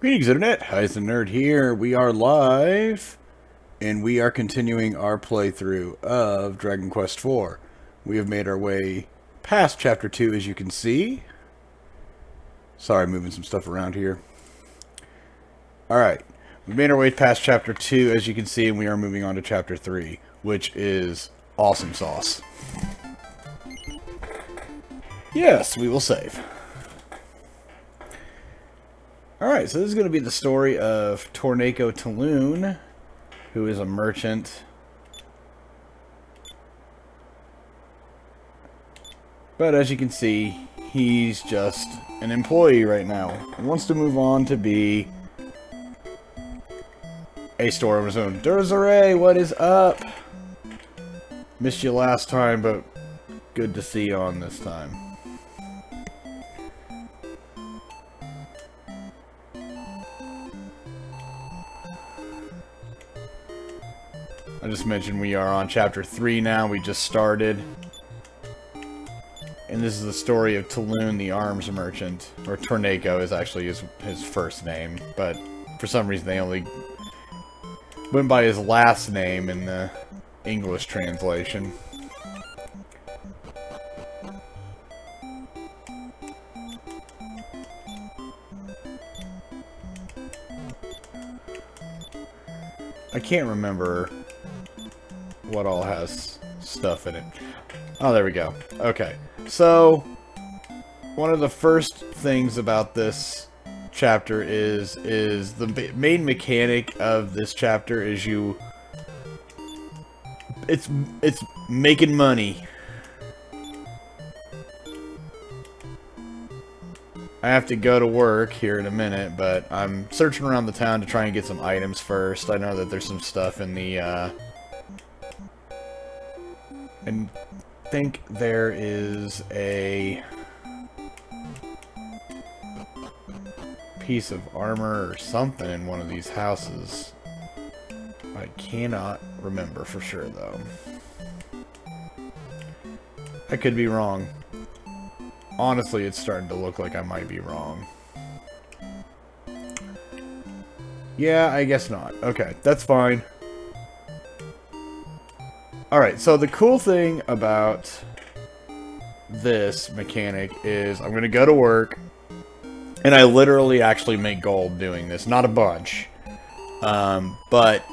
Greetings, Internet. HeisenNerd here. We are live, and we are continuing our playthrough of Dragon Quest IV. We have made our way past Chapter 2, as you can see. Sorry, moving some stuff around here. Alright, we've made our way past Chapter 2, as you can see, and we are moving on to Chapter 3, which is awesome sauce. Yes, we will save. Alright, so this is going to be the story of Torneko Taloon, who is a merchant. But as you can see, he's just an employee right now. He wants to move on to be a store of his own. Durzare, what is up? Missed you last time, but good to see you on this time. I just mentioned we are on Chapter 3 now. We just started. And this is the story of Taloon, the arms merchant. Or Torneko is actually his first name. But for some reason they only went by his last name in the English translation. I can't remember what all has stuff in it. Oh, there we go. Okay. So, one of the first things about this chapter is the main mechanic of this chapter is it's making money. I have to go to work here in a minute, but I'm searching around the town to try and get some items first. I know that there's some stuff in the and I think there is a piece of armor or something in one of these houses. I cannot remember for sure, though. I could be wrong. Honestly, it's starting to look like I might be wrong. Yeah, I guess not. Okay, that's fine. Alright, so the cool thing about this mechanic is I'm going to go to work, and I literally actually make gold doing this. Not a bunch. But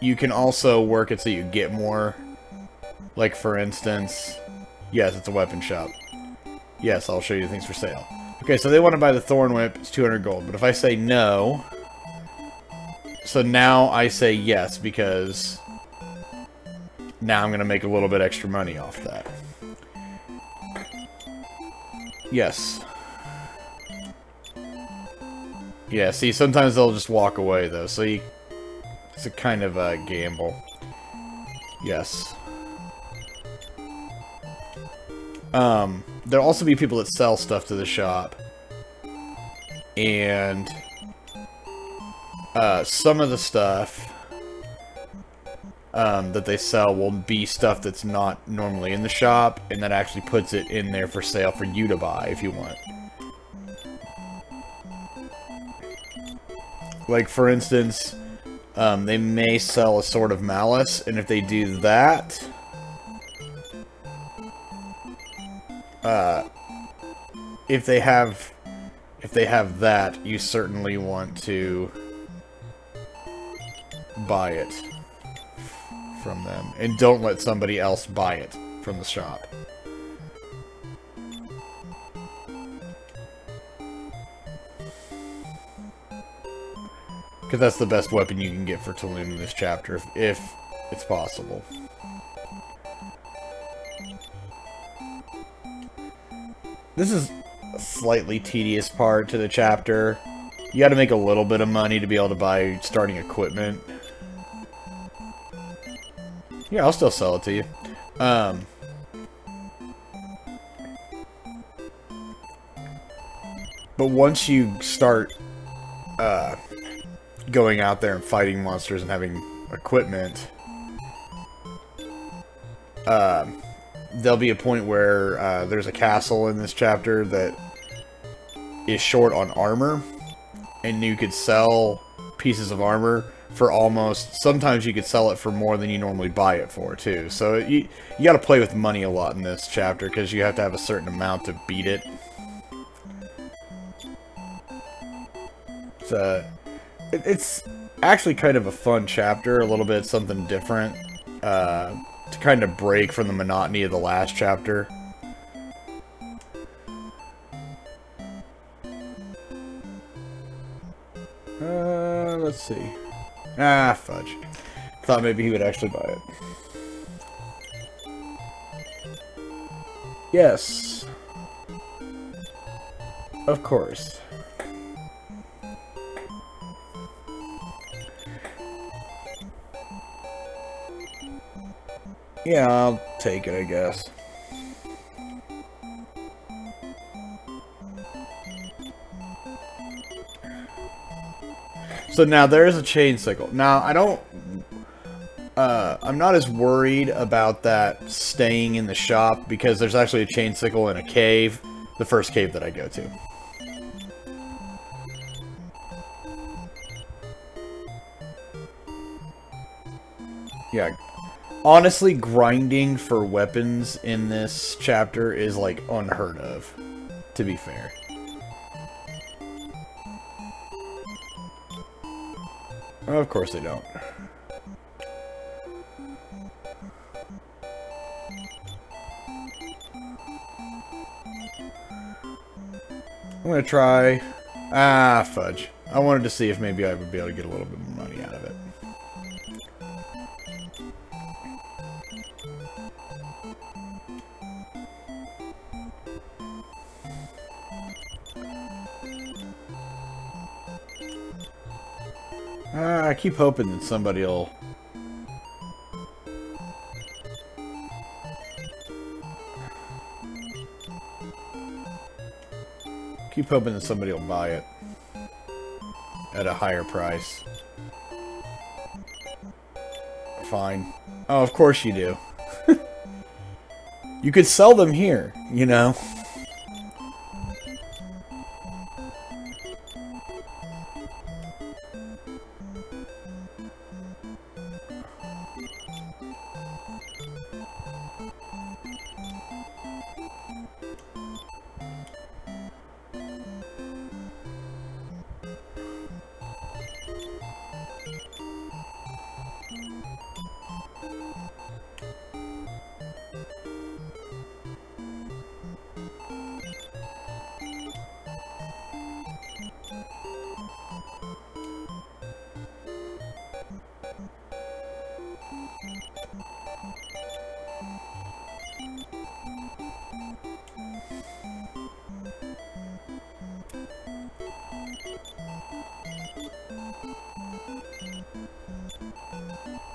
you can also work it so you get more. Like, for instance, yes, it's a weapon shop. Yes, I'll show you things for sale. Okay, so they want to buy the Thorn Whip. It's 200 gold. But if I say no, so now I say yes because now I'm going to make a little bit extra money off that. Yes. Yeah, see, sometimes they'll just walk away, though, so it's a kind of a gamble. Yes. There'll also be people that sell stuff to the shop. And some of the stuff that they sell will be stuff that's not normally in the shop, and that actually puts it in there for sale for you to buy if you want. Like, for instance, they may sell a Sword of Malice, and if they do that, if they have that, you certainly want to buy it from them, and don't let somebody else buy it from the shop. Because that's the best weapon you can get for Taloon in this chapter, if it's possible. This is a slightly tedious part to the chapter. You gotta make a little bit of money to be able to buy starting equipment. Yeah, I'll still sell it to you. But once you start going out there and fighting monsters and having equipment, there'll be a point where there's a castle in this chapter that is short on armor, and you could sell pieces of armor for almost... Sometimes you could sell it for more than you normally buy it for, too. So you got to play with money a lot in this chapter, because you have to have a certain amount to beat it. It's actually kind of a fun chapter, a little bit something different, to kind of break from the monotony of the last chapter. Let's see. Ah, fudge. Thought maybe he would actually buy it. Yes. Of course. Yeah, I'll take it, I guess. So now there is a chain sickle. Now I don't I'm not as worried about that staying in the shop because there's actually a chain sickle in a cave, the first cave that I go to. Yeah. Honestly, grinding for weapons in this chapter is like unheard of, to be fair. Of course they don't. I'm gonna try... Ah, fudge. I wanted to see if maybe I would be able to get a little bit more money out of it. I keep hoping that somebody will... Keep hoping that somebody will buy it at a higher price. Fine. Oh, of course you do. You could sell them here, you know?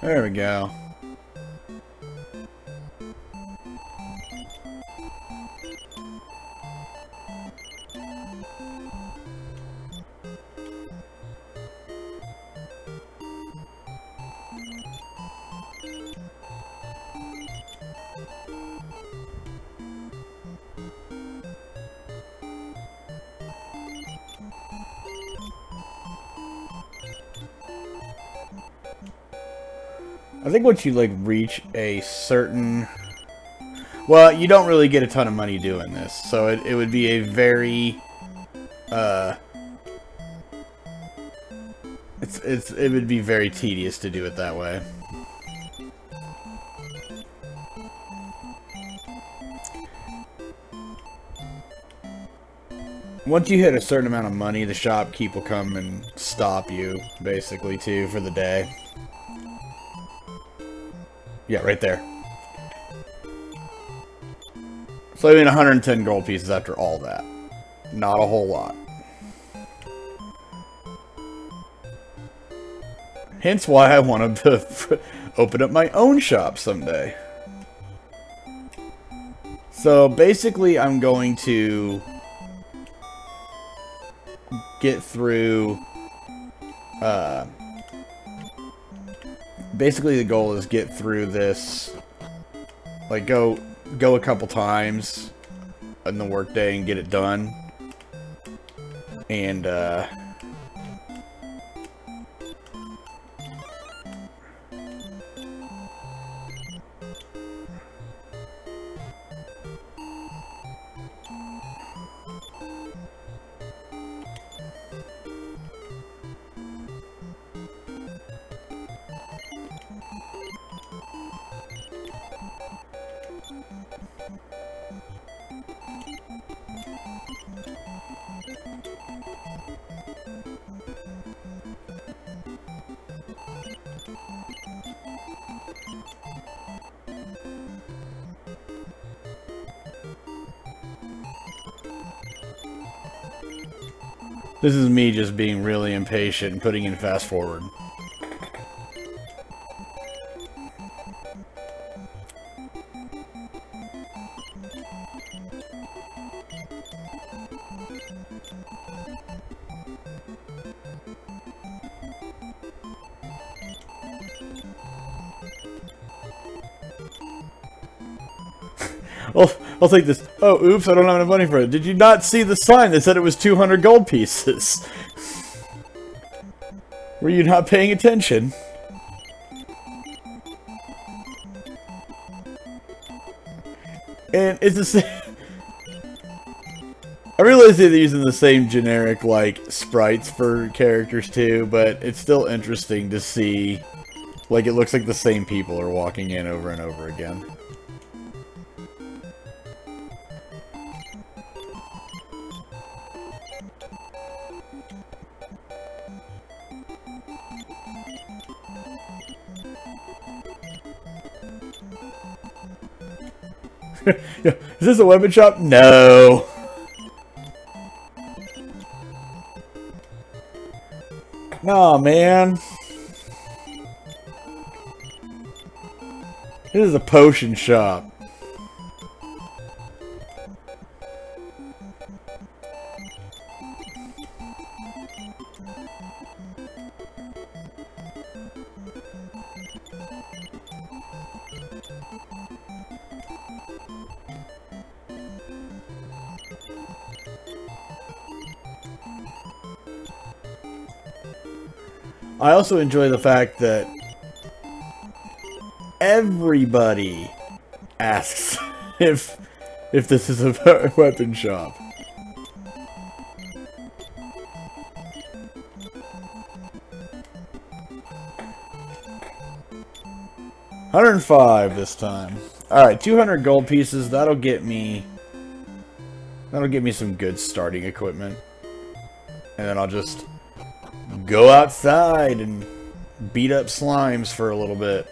There we go. I think once you, like, reach a certain... Well, you don't really get a ton of money doing this, so it would be a very... It would be very tedious to do it that way. Once you hit a certain amount of money, the shopkeep will come and stop you, basically, too, for the day. Yeah, right there. So I mean 110 gold pieces after all that. Not a whole lot. Hence why I wanted to open up my own shop someday. So basically I'm going to get through... basically the goal is get through this, like go a couple times in the workday and get it done, and This is me just being really impatient and putting in fast forward. I'll take this. Oh, oops, I don't have enough money for it. Did you not see the sign that said it was 200 gold pieces? Were you not paying attention? And it's the same. I realize they're using the same generic, like, sprites for characters too, but it's still interesting to see. Like, it looks like the same people are walking in over and over again. Yeah. Is this a weapon shop? No. Nah, man. This is a potion shop. I also enjoy the fact that everybody asks if this is a weapon shop. $105 this time. Alright, 200 gold pieces, that'll get me some good starting equipment. And then I'll just go outside and beat up slimes for a little bit.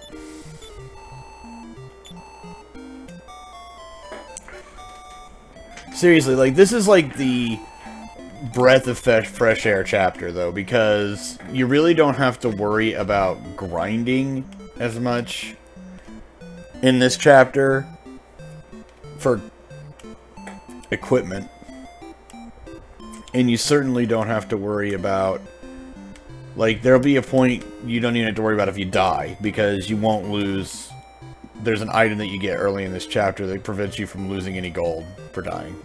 Seriously, like, this is like the breath of fresh air chapter, though, because you really don't have to worry about grinding as much in this chapter for equipment. And you certainly don't have to worry about, like, there'll be a point you don't even have to worry about if you die, because you won't lose. There's an item that you get early in this chapter that prevents you from losing any gold for dying.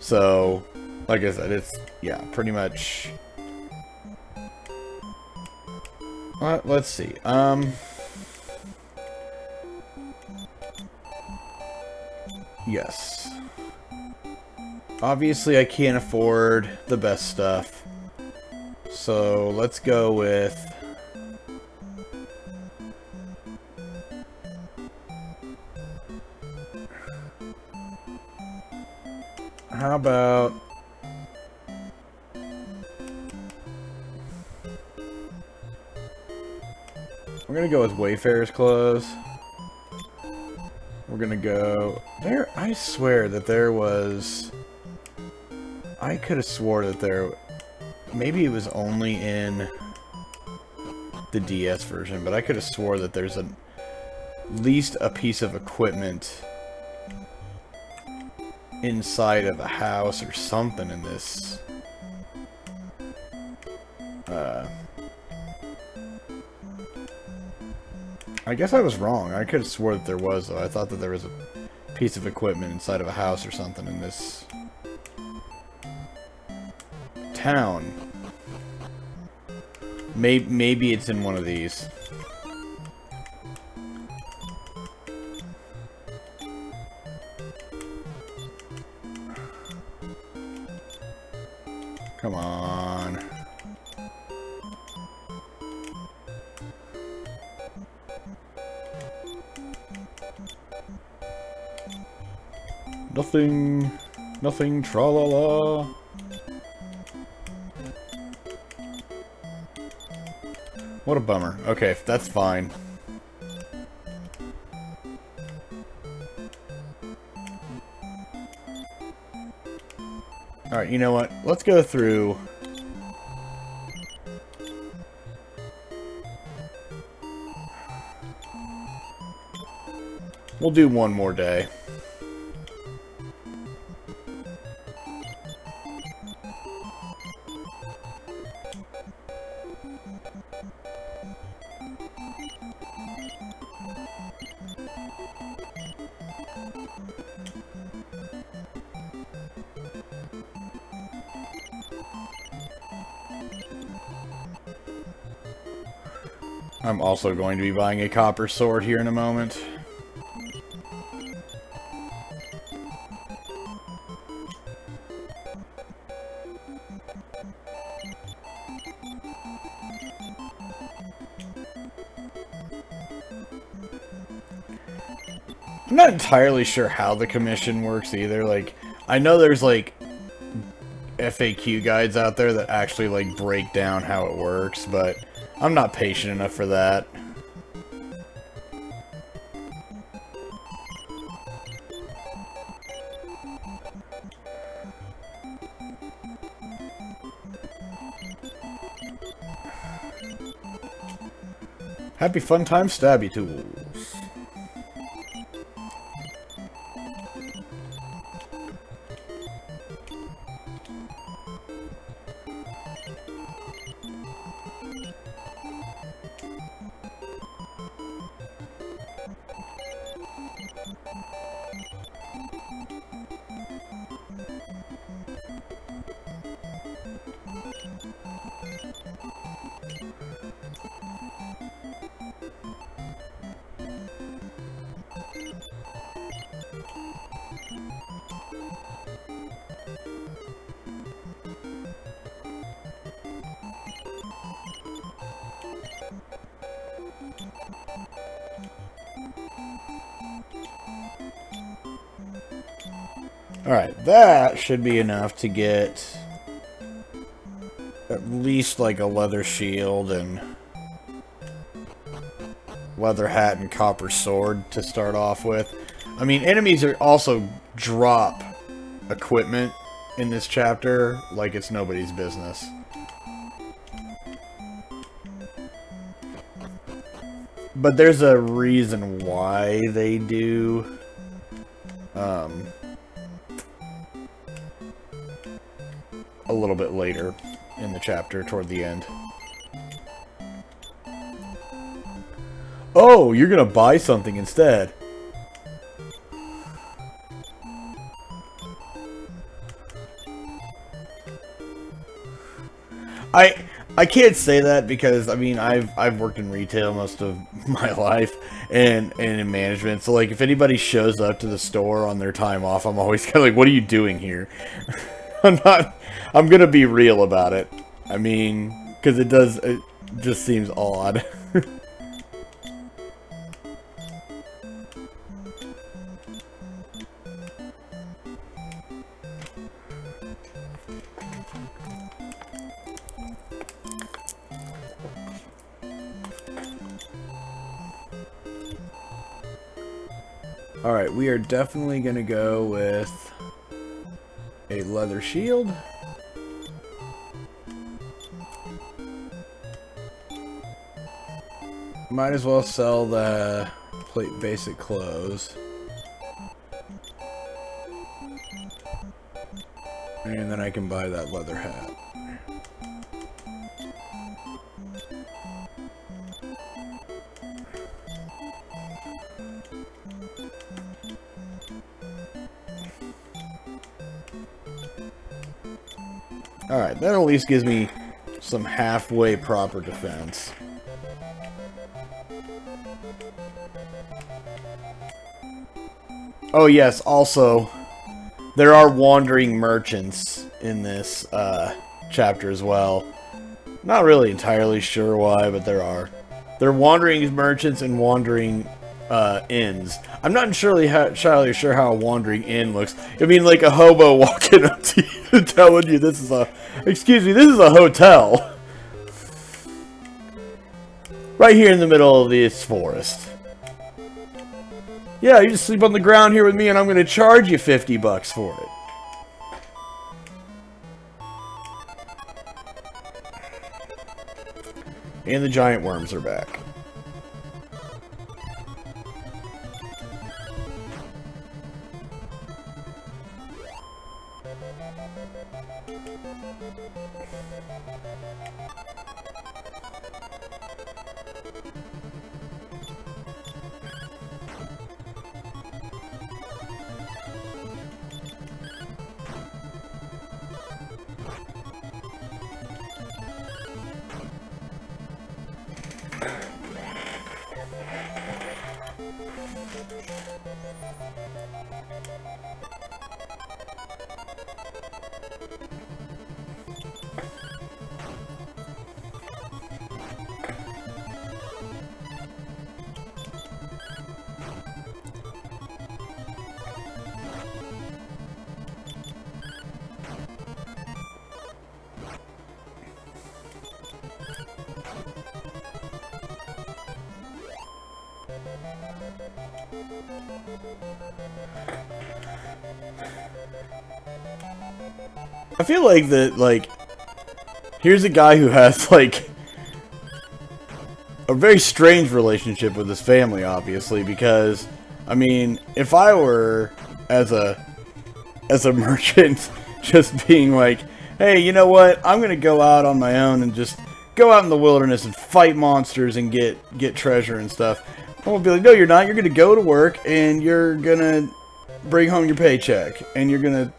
So, like I said, it's, yeah, pretty much. Let's see. Yes. Obviously, I can't afford the best stuff. So, let's go with... How about... We're gonna go with Wayfarer's Clothes. We're gonna go... There, I swear that there was... I could have swore that there... Maybe it was only in the DS version, but I could have swore that there's at least a piece of equipment inside of a house or something in this. I guess I was wrong. I could have swore that there was, though. I thought that there was a piece of equipment inside of a house or something in this town. Maybe it's in one of these. Come on. Nothing. Nothing, tra-la-la. What a bummer. Okay, that's fine. Alright, you know what? Let's go through... We'll do one more day. I'm also going to be buying a copper sword here in a moment. I'm not entirely sure how the commission works either. Like, I know there's like FAQ guides out there that actually like break down how it works, but I'm not patient enough for that. Happy fun time stabby tools. Alright, that should be enough to get at least like a leather shield and leather hat and copper sword to start off with. I mean, enemies are also drop equipment in this chapter like it's nobody's business. But there's a reason why they do. A little bit later in the chapter, toward the end. Oh, you're gonna buy something instead. I can't say that because I mean I've worked in retail most of my life and in management. So like if anybody shows up to the store on their time off, I'm always kind of like, what are you doing here? I'm gonna be real about it. I mean, because it just seems odd. Alright, we are definitely gonna go with a leather shield. Might as well sell the plate basic clothes. And then I can buy that leather hat. Alright, that at least gives me some halfway proper defense. Oh yes, also, there are wandering merchants in this chapter as well. Not really entirely sure why, but there are. They're wandering merchants and wandering inns. I'm not entirely sure how a wandering inn looks. I mean, like a hobo walking up to you and telling you this is a... Excuse me, this is a hotel. Right here in the middle of this forest. Yeah, you just sleep on the ground here with me and I'm going to charge you $50 for it. And the giant worms are back. I feel like that, like, here's a guy who has, like, a very strange relationship with his family, obviously, because, I mean, if I were, as a merchant, just being like, hey, you know what, I'm gonna go out on my own and just go out in the wilderness and fight monsters and get treasure and stuff, I'm gonna be like, no, you're not, you're gonna go to work, and you're gonna bring home your paycheck, and you're gonna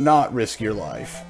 not risk your life.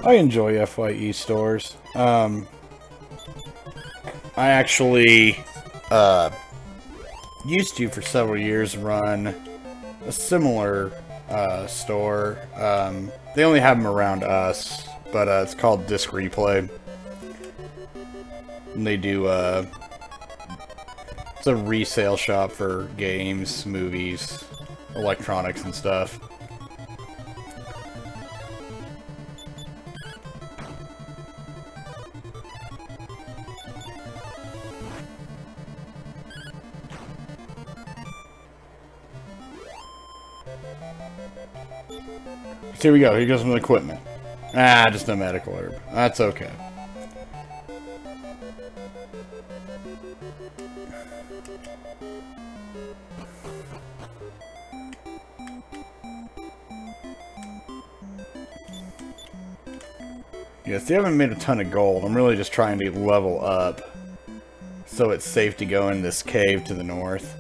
I enjoy FYE stores. I actually used to, for several years, run a similar store. They only have them around us, but it's called Disc Replay. And they do, it's a resale shop for games, movies, electronics, and stuff. So here we go. Here goes some equipment. Ah, just a medical herb. That's okay. Yes, they haven't made a ton of gold. I'm really just trying to level up so it's safe to go in this cave to the north.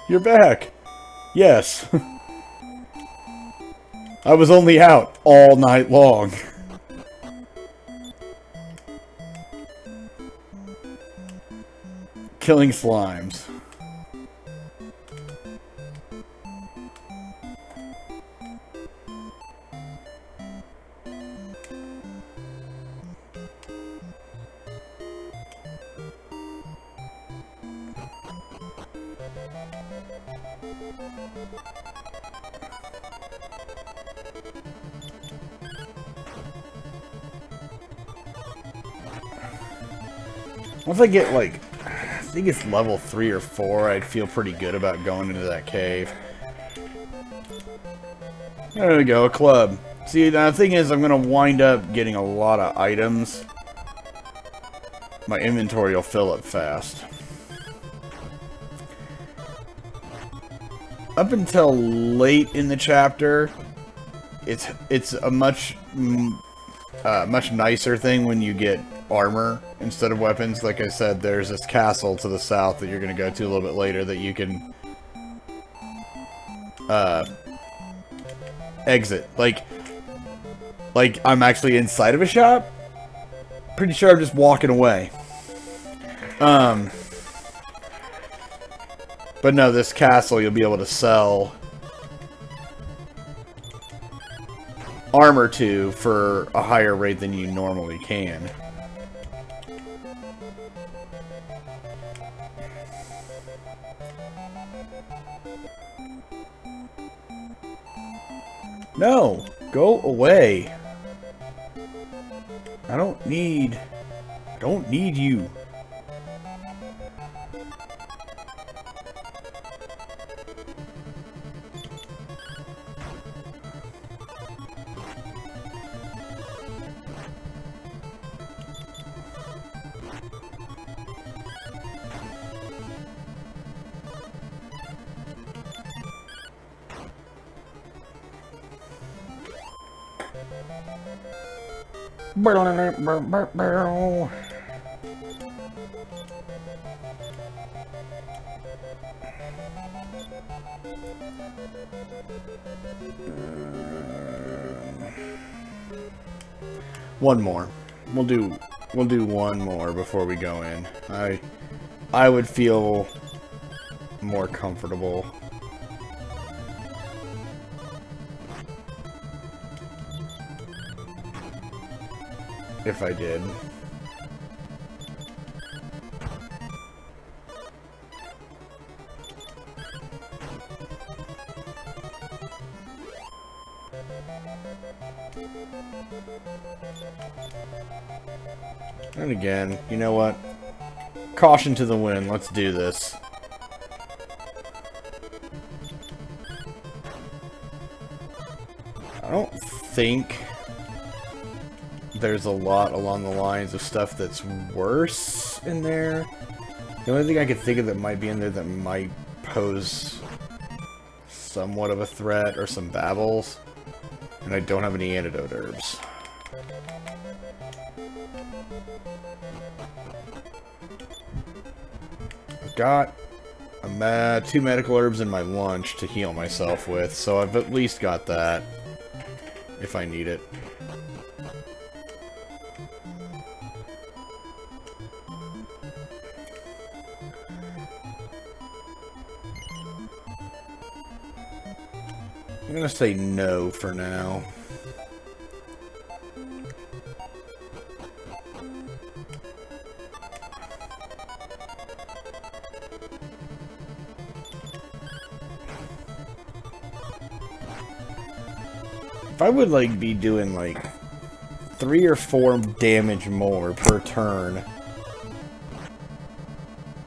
You're back. Yes. I was only out all night long. Killing slimes. Once I get, like, I think it's level 3 or 4, I'd feel pretty good about going into that cave. There we go, a club. See, the thing is, I'm going to wind up getting a lot of items. My inventory will fill up fast. Up until late in the chapter, it's a much nicer thing when you get armor instead of weapons. Like I said, there's this castle to the south that you're going to go to a little bit later that you can exit. Like I'm actually inside of a shop. Pretty sure I'm just walking away. But no, this castle you'll be able to sell armor to for a higher rate than you normally can. No! Go away! I don't need you. One more. We'll do one more before we go in. I would feel more comfortable if I did. And again, you know what? Caution to the wind, let's do this. I don't think there's a lot along the lines of stuff that's worse in there. The only thing I could think of that might be in there that might pose somewhat of a threat are some babbles. And I don't have any antidote herbs. I've got 2 medical herbs in my lunch to heal myself with, so I've at least got that if I need it. I'm gonna say no for now. If I would like be doing like 3 or 4 damage more per turn,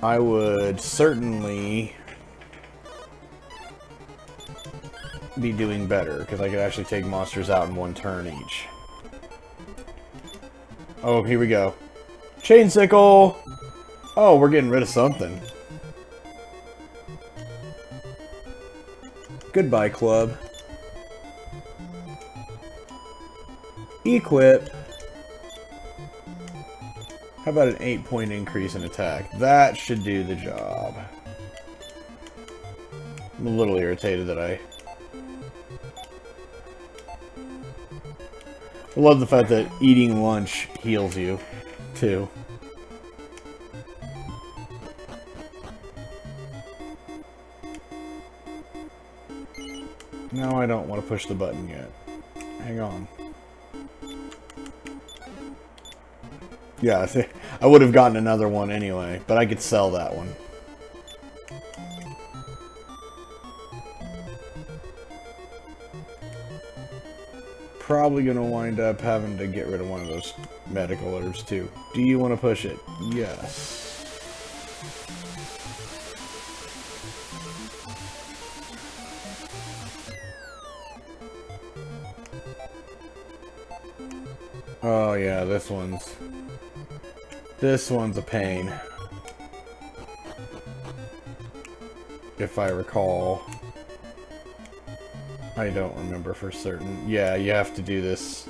I would certainly be doing better, because I could actually take monsters out in 1 turn each. Oh, here we go. Chain sickle! Oh, we're getting rid of something. Goodbye, club. Equip. How about an 8-point increase in attack? That should do the job. I'm a little irritated that I love the fact that eating lunch heals you, too. No, I don't want to push the button yet. Hang on. Yeah, I would have gotten another one anyway, but I could sell that one. Probably gonna wind up having to get rid of one of those medical herbs too. Do you want to push it? Yes. Oh yeah, this one's a pain. If I recall. I don't remember for certain. Yeah, you have to do this.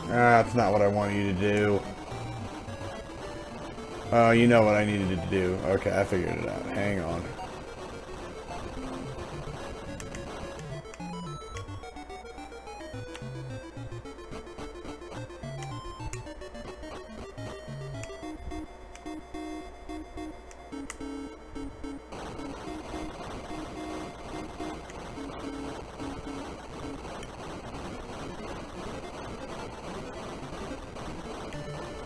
That's not what I want you to do. Oh, you know what I needed to do. Okay, I figured it out. Hang on.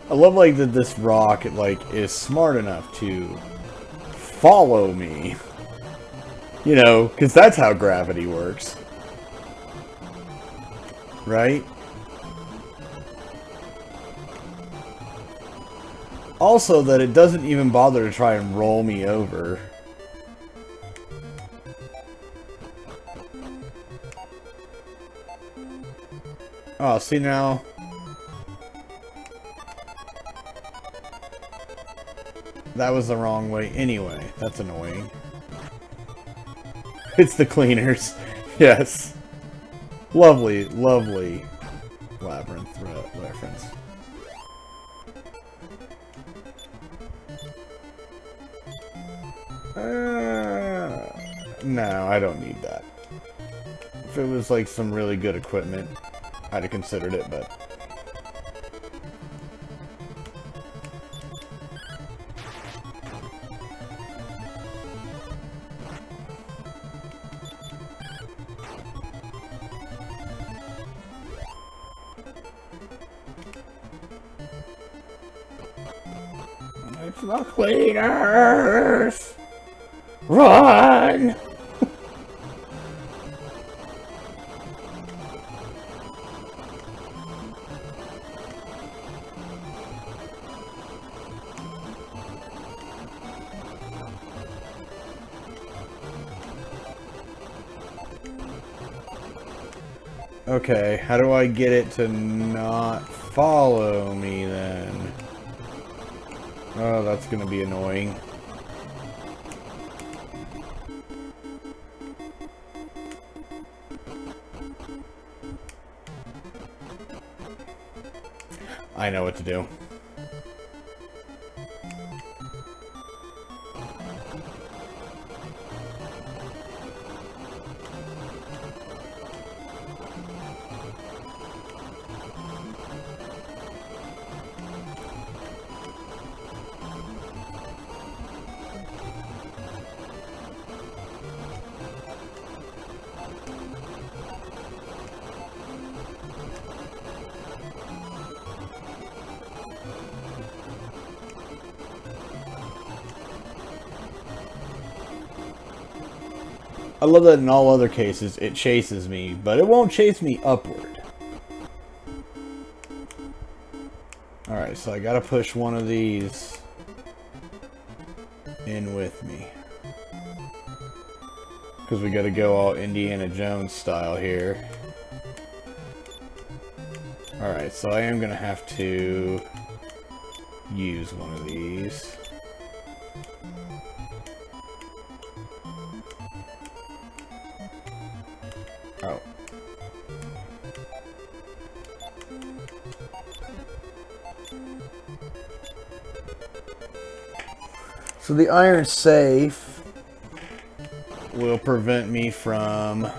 I love like that this rock like is smart enough to follow me. You know, because that's how gravity works. Right? Also that it doesn't even bother to try and roll me over. Oh, see now? That was the wrong way anyway. That's annoying. It's the cleaners. Yes. Lovely, lovely labyrinth reference. No, I don't need that. If it was like some really good equipment, I'd have considered it, but... It's the cleaners! Run! Okay, how do I get it to not follow me then? Oh, that's gonna be annoying. I know what to do. I love that in all other cases it chases me, but it won't chase me upward. Alright, so I gotta push one of these in with me. Because we gotta go all Indiana Jones style here. Alright, so I am going to have to use one of these. Oh. So the iron safe will prevent me from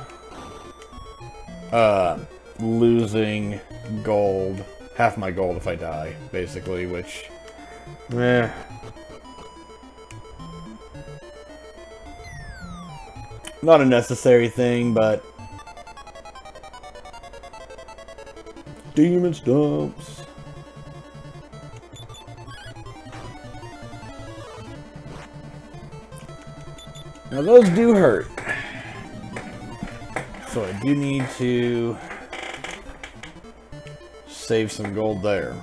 losing gold, half my gold if I die, basically, which, meh. Not a necessary thing, but demon stumps. Now those do hurt. So I do need to save some gold there.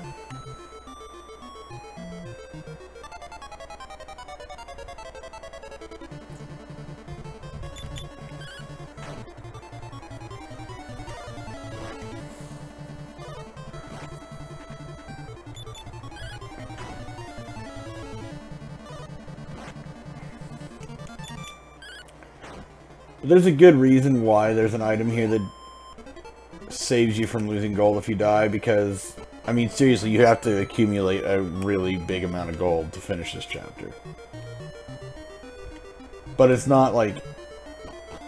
There's a good reason why there's an item here that saves you from losing gold if you die, because, I mean, seriously, you have to accumulate a really big amount of gold to finish this chapter. But it's not, like,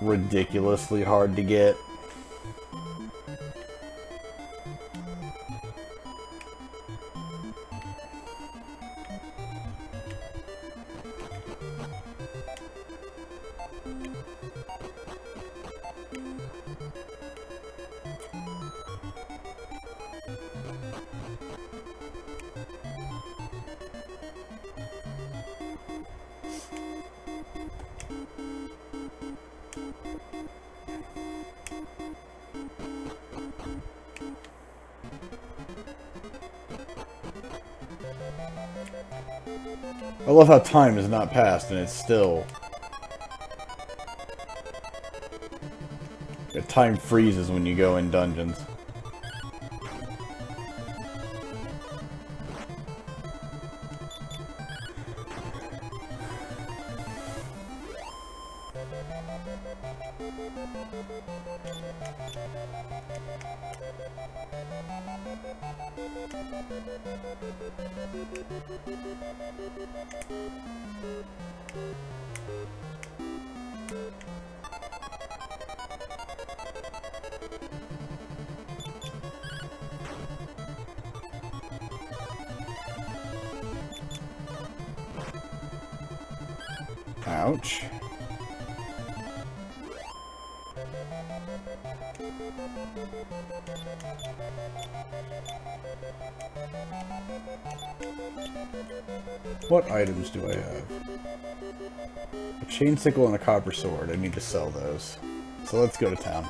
ridiculously hard to get. I love how time has not passed and it's still... Time freezes when you go in dungeons. Ouch. What items do I have? A chain sickle and a copper sword. I need to sell those. So let's go to town.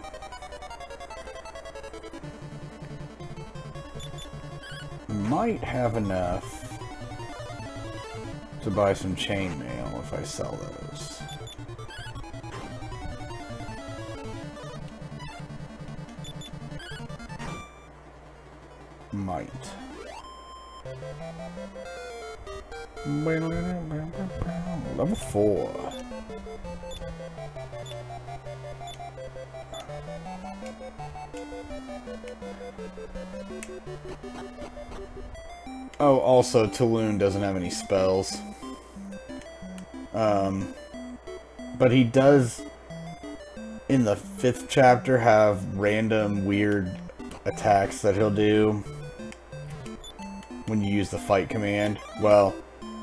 Might have enough to buy some chainmail if I sell those. Might. Level 4. Oh, also, Tulun doesn't have any spells. But he does, in the 5th chapter, have random weird attacks that he'll do when you use the fight command. Well,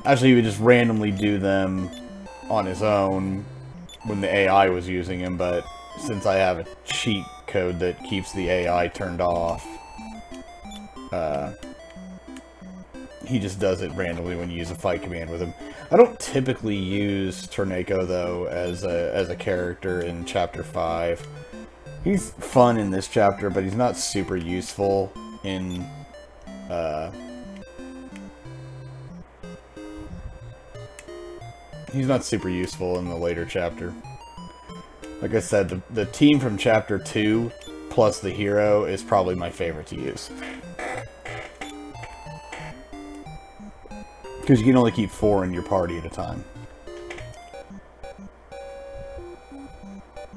actually he would just randomly do them on his own when the AI was using him, but since I have a cheat code that keeps the AI turned off, he just does it randomly when you use a fight command with him. I don't typically use Torneko, though, as a character in Chapter 5. He's fun in this chapter, but he's not super useful in... he's not super useful in the later chapter. Like I said, the team from Chapter 2 plus the hero is probably my favorite to use. Because you can only keep 4 in your party at a time.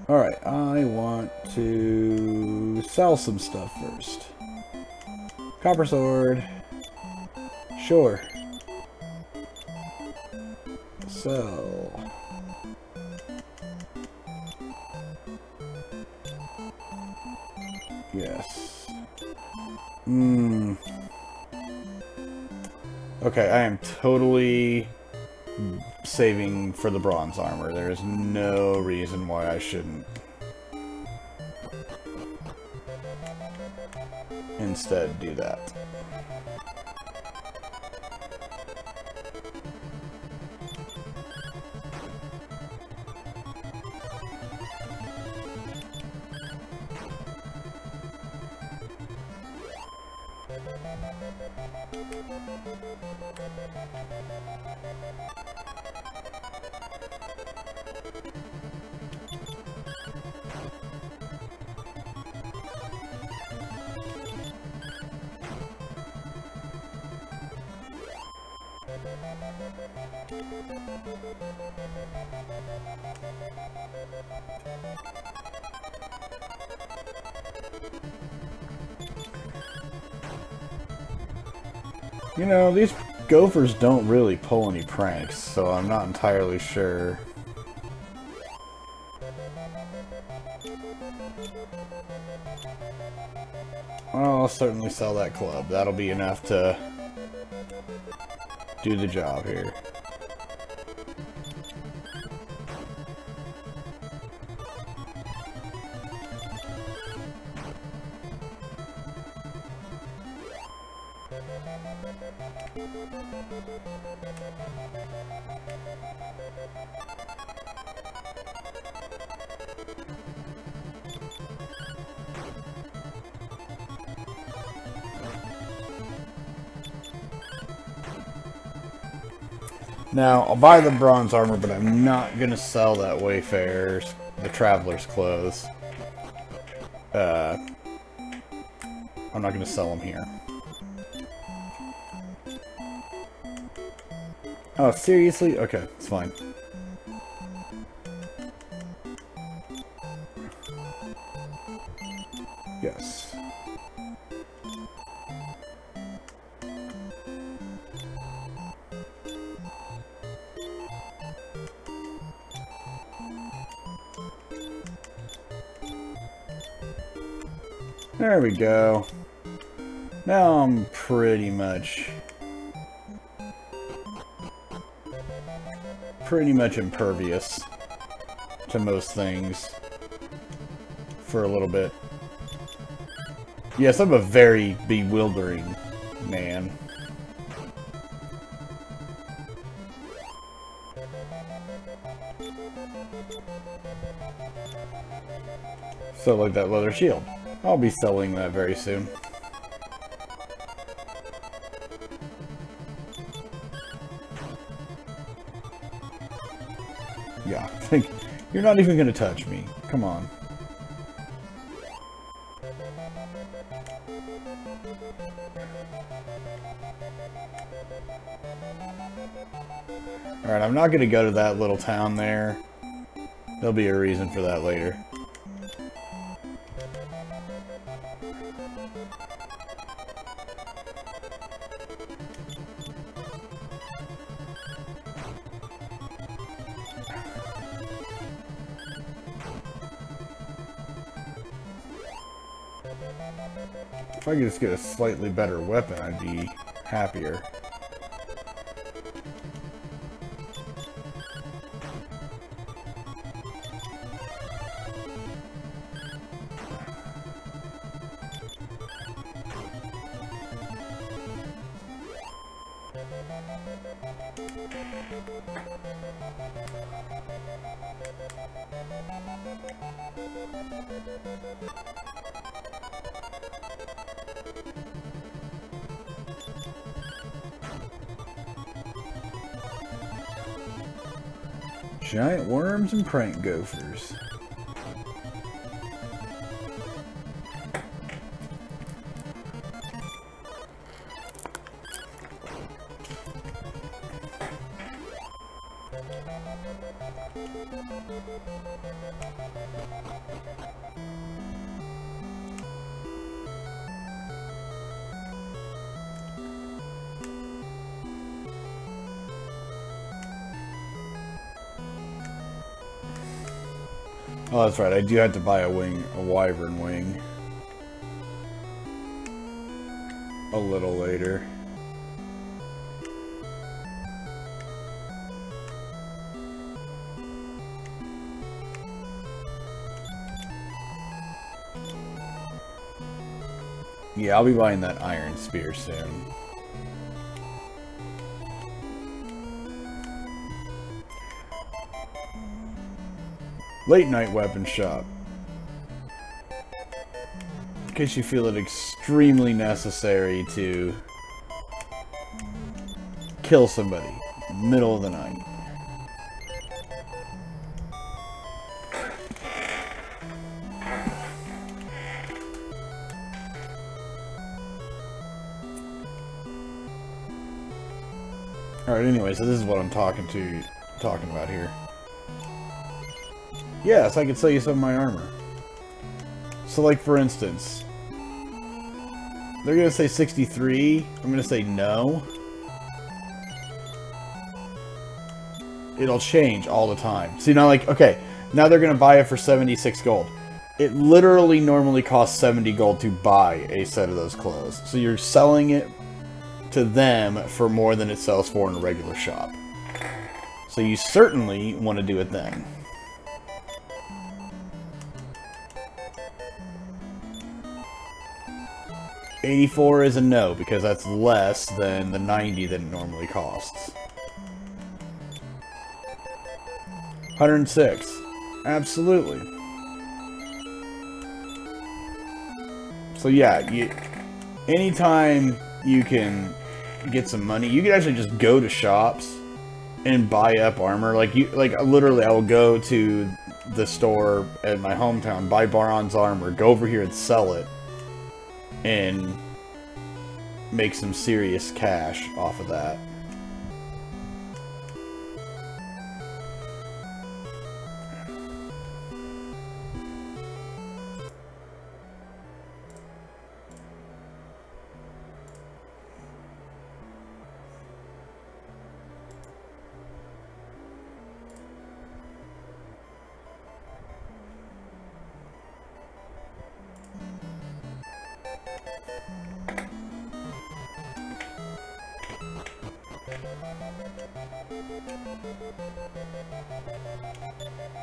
Alright, I want to sell some stuff first. Copper sword. Sure. Sell. Yes. Okay, I am totally saving for the bronze armor. There's no reason why I shouldn't instead do that. You know, these gophers don't really pull any pranks, so I'm not entirely sure. Well, I'll certainly sell that club. That'll be enough to do the job here. Now, I'll buy the bronze armor, but I'm not going to sell that Wayfarer's, the Traveler's clothes. I'm not going to sell them here. Oh, seriously? Okay, it's fine. Yes. There we go. Now I'm pretty much impervious to most things for a little bit. Yes, I'm a very bewildering man. So like that leather shield. I'll be selling that very soon. Yeah, you're not even gonna touch me. Come on. Alright, I'm not gonna go to that little town there. There'll be a reason for that later. If I could just get a slightly better weapon, I'd be happier. Giant worms and prank gophers. Oh, that's right. I do have to buy a wyvern wing. A little later. Yeah, I'll be buying that iron spear soon. Late night weapon shop. In case you feel it extremely necessary to kill somebody in the middle of the night. Alright, anyway, so this is what I'm talking about here. Yes, I could sell you some of my armor. So, like, for instance, they're gonna say 63. I'm gonna say no. It'll change all the time. See, now, like, okay, now they're gonna buy it for 76 gold. It literally normally costs 70 gold to buy a set of those clothes. So you're selling it to them for more than it sells for in a regular shop. So you certainly want to do it then. $84 is a no, because that's less than the 90 that it normally costs. 106. Absolutely. So yeah, anytime you can get some money, you can actually just go to shops and buy up armor. Like literally I will go to the store at my hometown, buy Baron's armor, go over here and sell it, and make some serious cash off of that.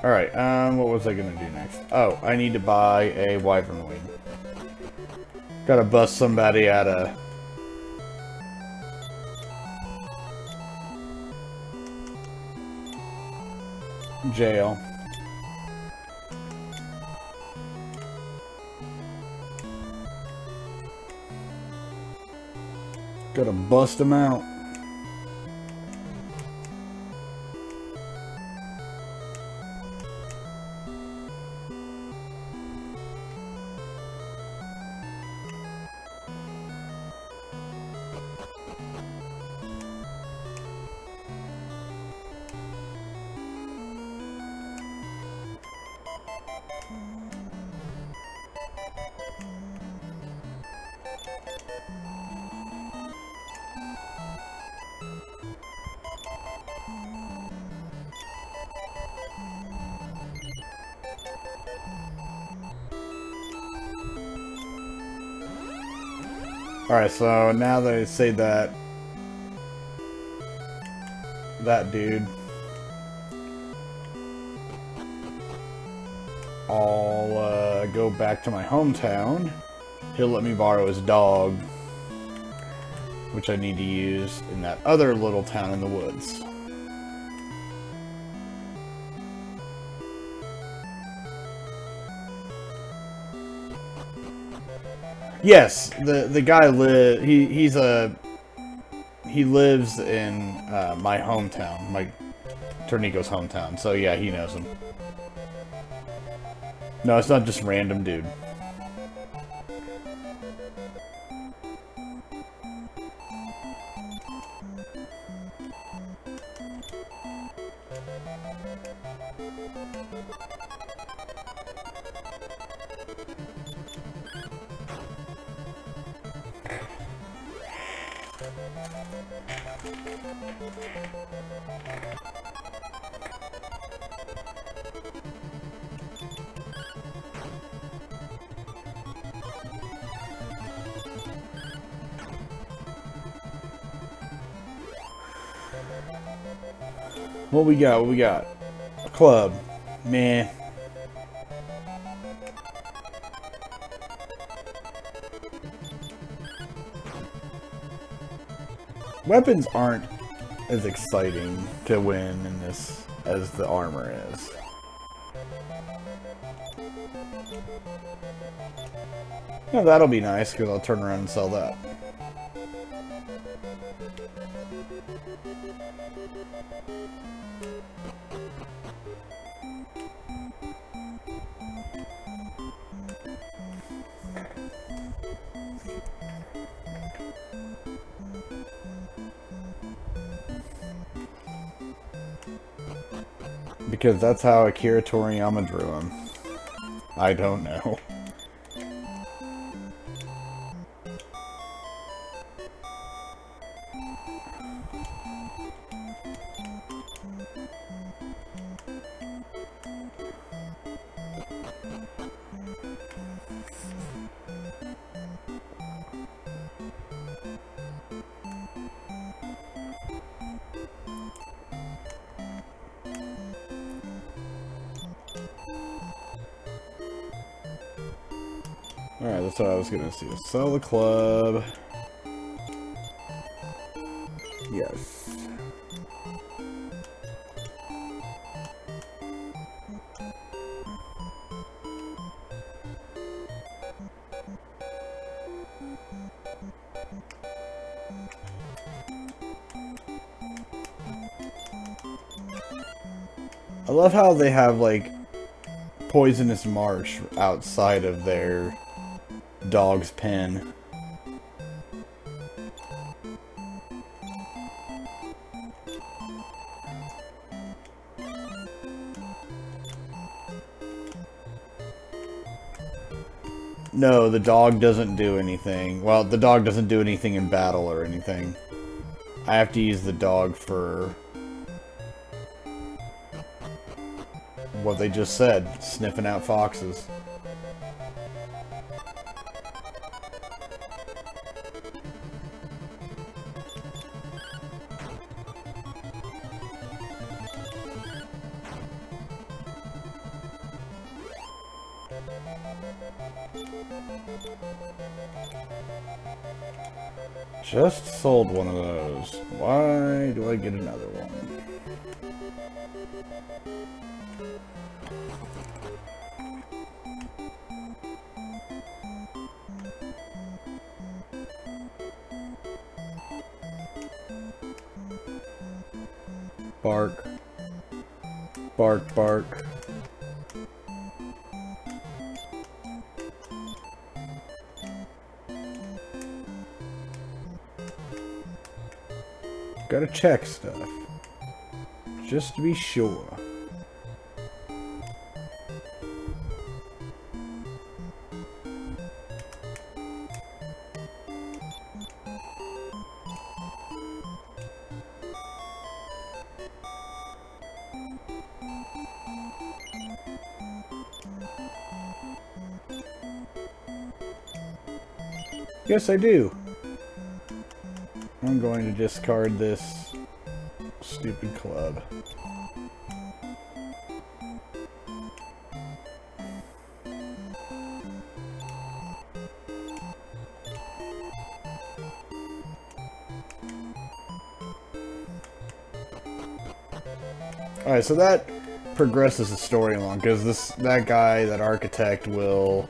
Alright, what was I gonna do next? Oh, I need to buy a wyvern wing. Gotta bust somebody out of jail. Gotta bust them out. Alright, so now that I say that dude, I'll go back to my hometown. He'll let me borrow his dog, which I need to use in that other little town in the woods. Yes, the guy he lives in my hometown, my Tornico's hometown. So yeah, he knows him. No, it's not just random dude. What we got? What we got? A club. Meh. Weapons aren't as exciting to win in this as the armor is. Yeah, that'll be nice because I'll turn around and sell that. Because that's how Akira Toriyama drew him. I don't know. Alright, that's what I was gonna see. Sell the club. Yes. I love how they have, like, poisonous marsh outside of their dog's pen. No, the dog doesn't do anything. Well, the dog doesn't do anything in battle or anything. I have to use the dog for what they just said, sniffing out foxes. Just sold one of those. Why do I get another one? Bark. Bark, bark. Gotta check stuff. Just to be sure. Yes, I do. I'm going to discard this stupid club. Alright, so that progresses the story along, because that guy, that architect, will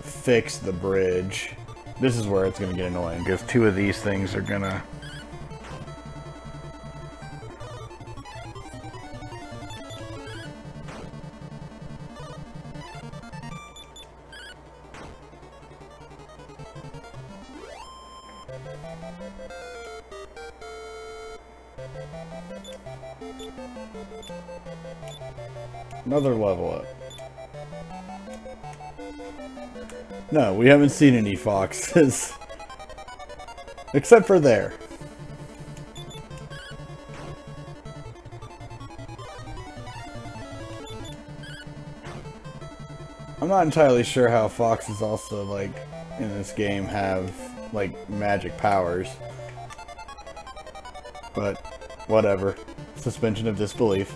fix the bridge. This is where it's going to get annoying, because two of these things are going to... Another level up. No, we haven't seen any foxes. Except for there. I'm not entirely sure how foxes also, like, in this game have, like, magic powers. But, whatever. Suspension of disbelief.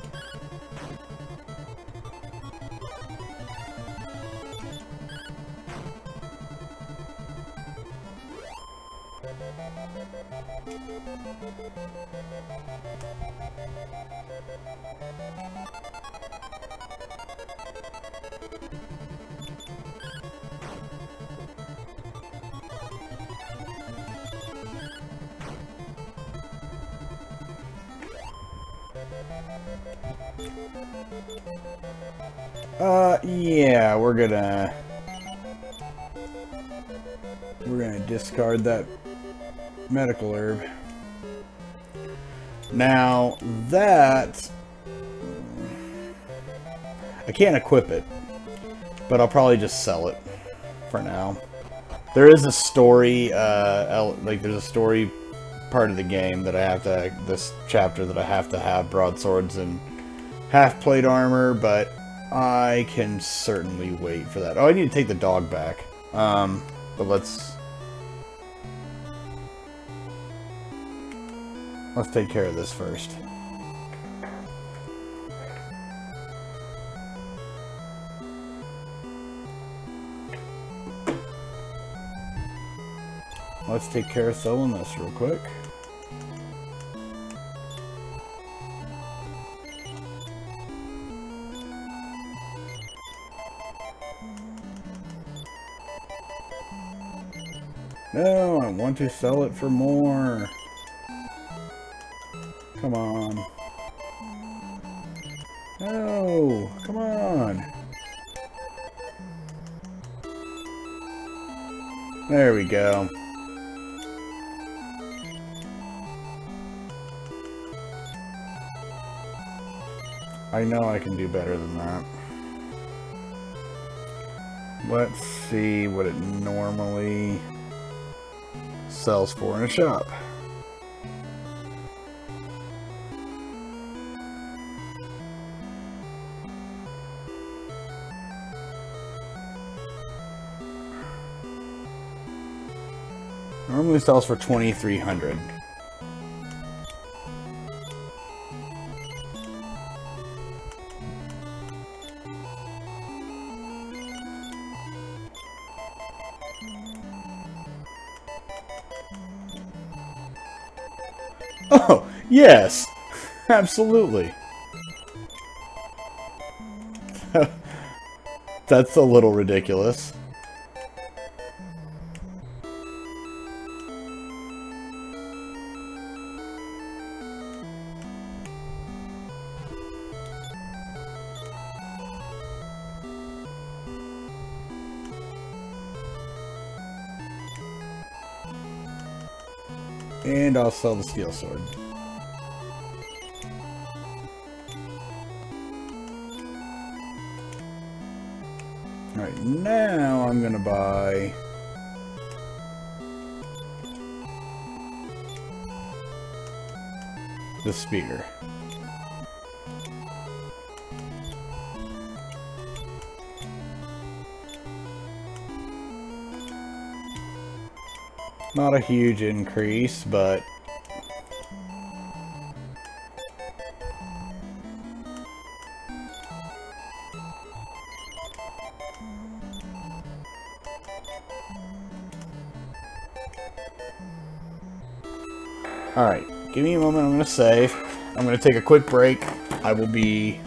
Yeah, we're gonna discard that medical herb. Now, that I can't equip it, but I'll probably just sell it for now. There is a story, like there's a story part of the game that I have to, this chapter that I have to have broadswords and half plate armor, but I can certainly wait for that. Oh, I need to take the dog back. But let's take care of this first. Let's take care of selling this real quick. No, I want to sell it for more. Come on. No, come on. There we go. I know I can do better than that. Let's see what it normally sells for in a shop. Normally sells for 2,300. Oh, yes! Absolutely. That's a little ridiculous. And I'll sell the steel sword. Alright, now I'm gonna buy the spear. Not a huge increase, but alright, give me a moment, I'm going to save. I'm going to take a quick break. I will be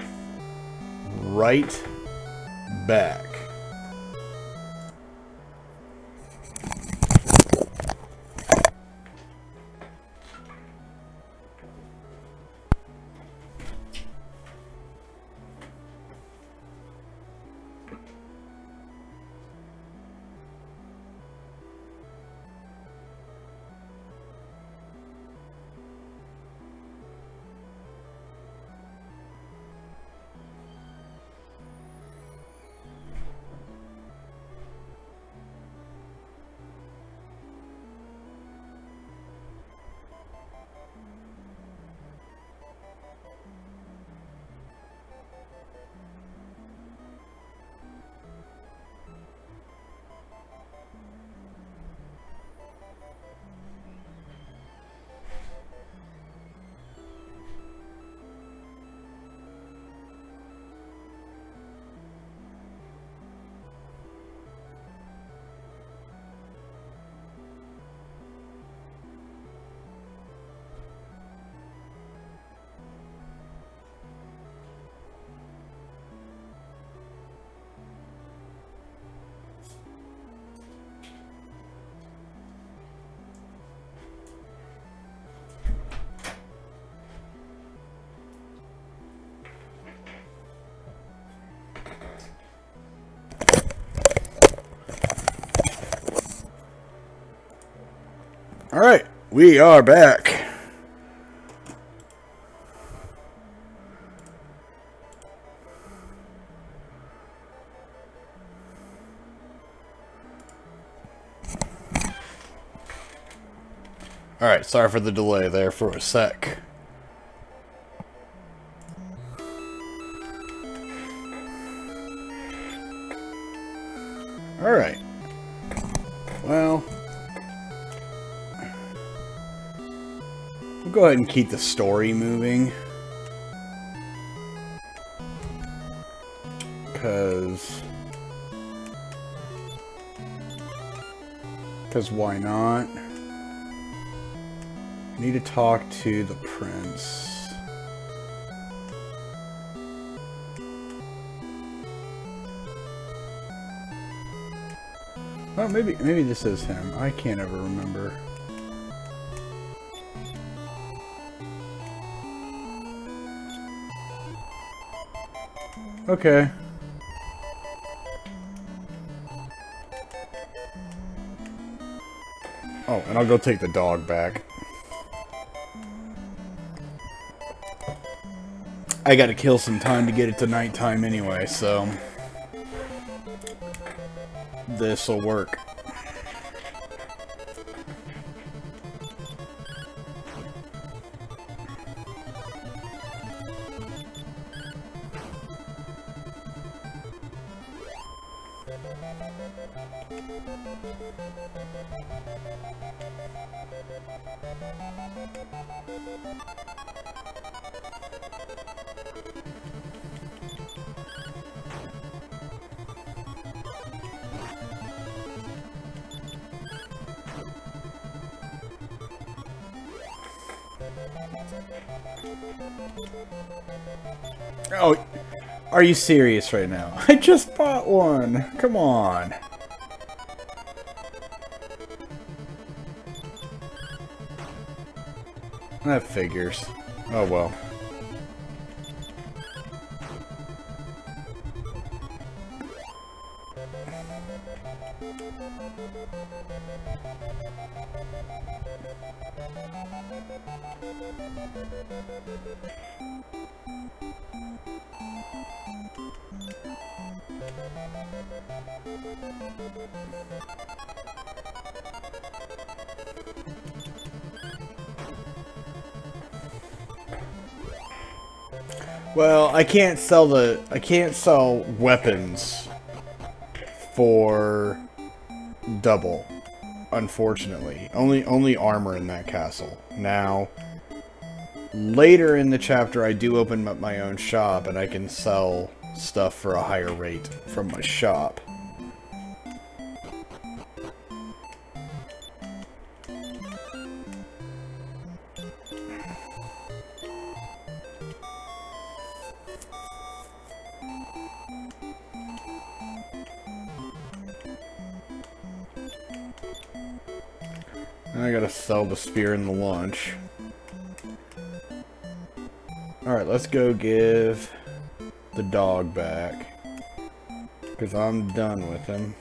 right back. We are back. Alright, sorry for the delay there for a sec. Alright. Well, we'll go ahead and keep the story moving. Because why not? Need to talk to the prince. Oh, maybe this is him. I can't ever remember. Okay. Oh, and I'll go take the dog back. I gotta kill some time to get it to nighttime anyway, so this'll work. Oh, are you serious right now? I just bought one. Come on. That figures. Oh well. Well, I can't sell weapons for double, unfortunately. Only armor in that castle. Now, later in the chapter I do open up my own shop and I can sell stuff for a higher rate from my shop. I gotta sell the spear and the lunch. Alright, let's go give the dog back. Because I'm done with him.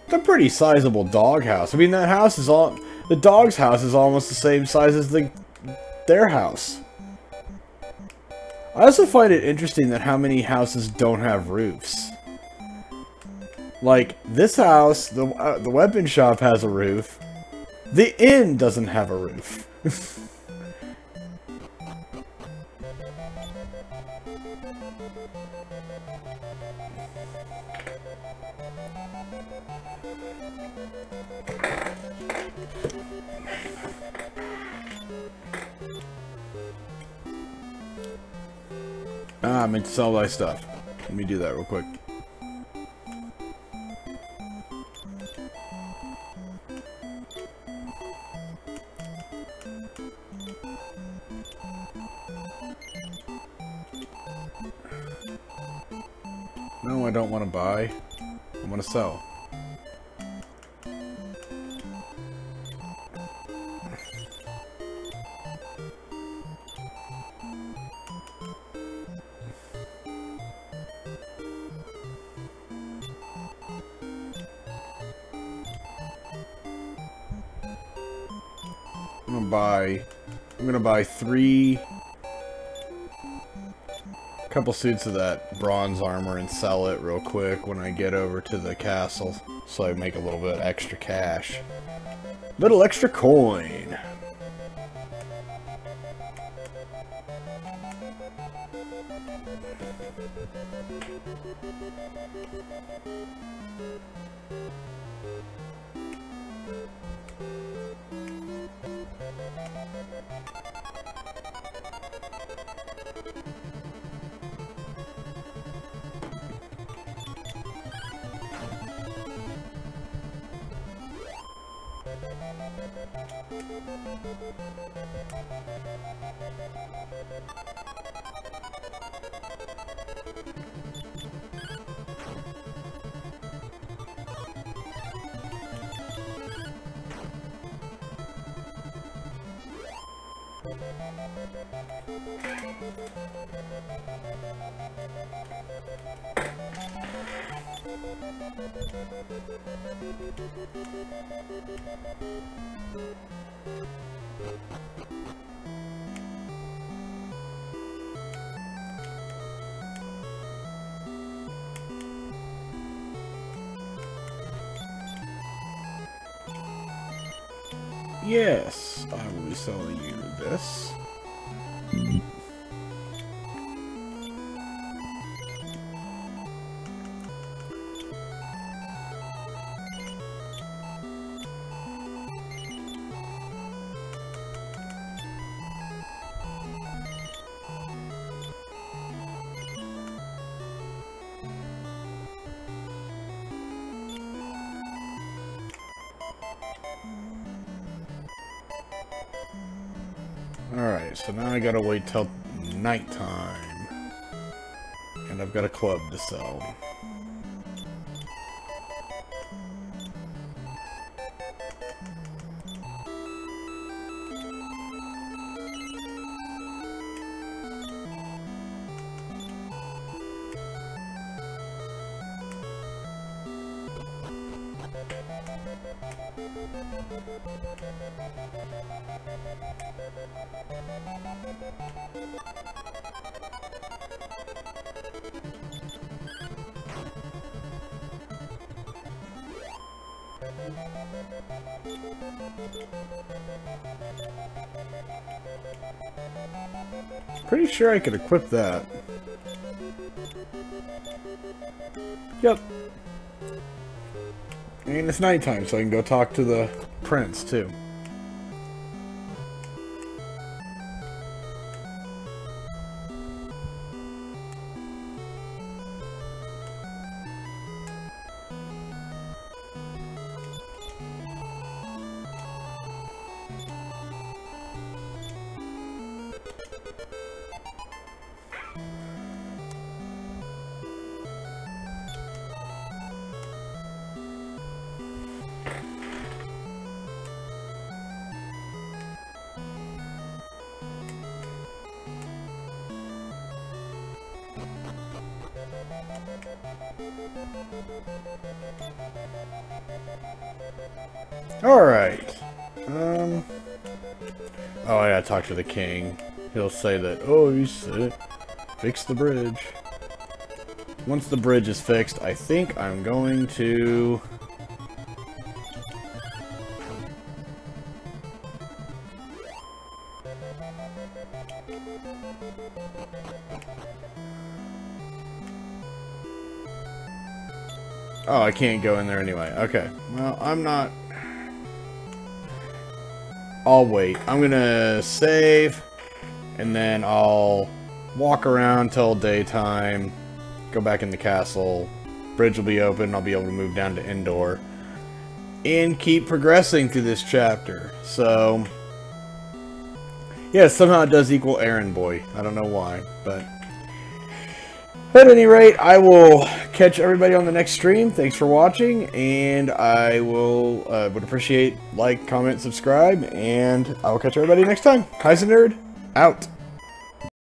It's a pretty sizable dog house. I mean, that house is all... The dog's house is almost the same size as their house. I also find it interesting that how many houses don't have roofs. Like, this house, the weapon shop has a roof. The inn doesn't have a roof. Ah, I meant to sell thy stuff. Let me do that real quick. No, I don't want to buy. I want to sell. I'm gonna buy a couple suits of that bronze armor and sell it real quick when I get over to the castle, so I make a little bit extra cash. Little extra coin. Yes, I will be selling you this. Alright, so now I gotta wait till nighttime. And I've got a club to sell. Pretty sure I could equip that. Yep. And it's nighttime, so I can go talk to the prince, too. Alright. Oh, I gotta talk to the king. He'll say that, oh, you said fix the bridge. Once the bridge is fixed, I think I'm going to... Oh, I can't go in there anyway. Okay. Well, I'm not... I'll wait. I'm gonna save, and then I'll walk around till daytime, go back in the castle, bridge will be open, I'll be able to move down to Endor, and keep progressing through this chapter. So, yeah, somehow it does equal Errand Boy. I don't know why, but... At any rate, I will catch everybody on the next stream. Thanks for watching, and I will would appreciate like, comment, subscribe, and I will catch everybody next time. Kaizen Nerd, out.